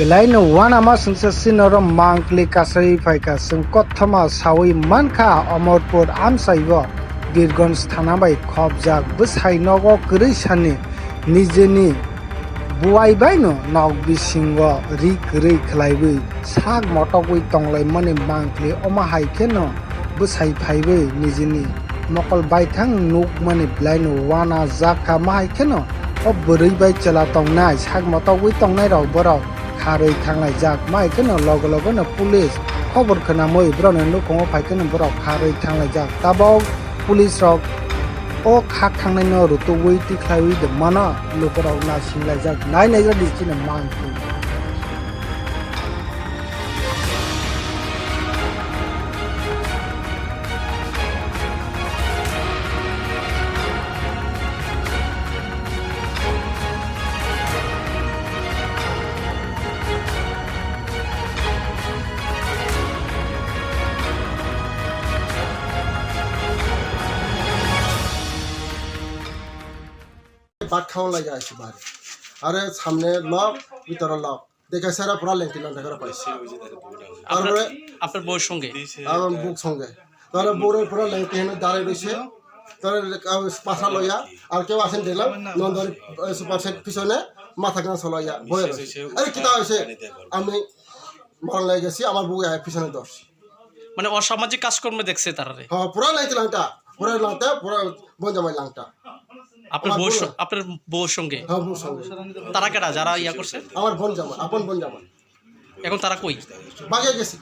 Belai no one ama sungsa sinoro mangkli kasari faika sung kothama sawi manka Amorpur amsaibo Birganj thana bai khobjak bwsai nogo kwrwi sani nijeni buai bai no nog bisingo ri kwrwi khlaiwi sak motokwi tonglaimani mangkli oma haike no bwsai phaiwi nijeni mokol baithang nukmani belai no wana jakha mahaike no o bwrwi bai chela tongnai sak motokwi tongnai rok borok kharui thanglai jak maike no logo logo no police khobor khnamui brone nukongo phaike no borok kharui thanglai jak tabok police rok o khak thangnai no rutuwi tikhlaiwi de mana lukorok na singlai jak nai naigra dichino mangkli but খাওয়া লাগে আছে বাড়ি আরে সামনে lock ভিতরে lock দেখে সারা পুরা লেংটি লাংটা করে পাইছে তারপরে আপনার বউর সঙ্গে আমার বুক সঙ্গে তারপরে বউরের পুরা লেংটি হেনে দাঁড়িয়ে রয়েছে তারপরে পাশা লইয়া আর কেউ আসেন দিলাম নন্দরি সুপার সেট পিছনে মাথা কান চলাইয়া বয়ে রয়েছে আরে কিতা হয়েছে আমি মরণ লাগে গেছি আমার বউ পিছনে দশ মানে অসামাজিক কাজকর্মে দেখছে তারা হ্যাঁ পুরা লেংটি লাংটা পুরা বঞ্জামাই লাংটা আপনার বউর সঙ্গে হ্যাঁ বউর সঙ্গে তারা কেডা যারা ইয়া করছে আমার বঞ্জামা আপন বঞ্জামা এখন তারা কই বাগে গেছি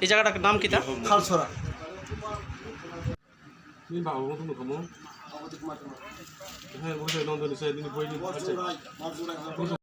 এই জায়গাটার নাম কি তা খালছড়া你把我怎么可能？哎，我在弄的那些，你不会你。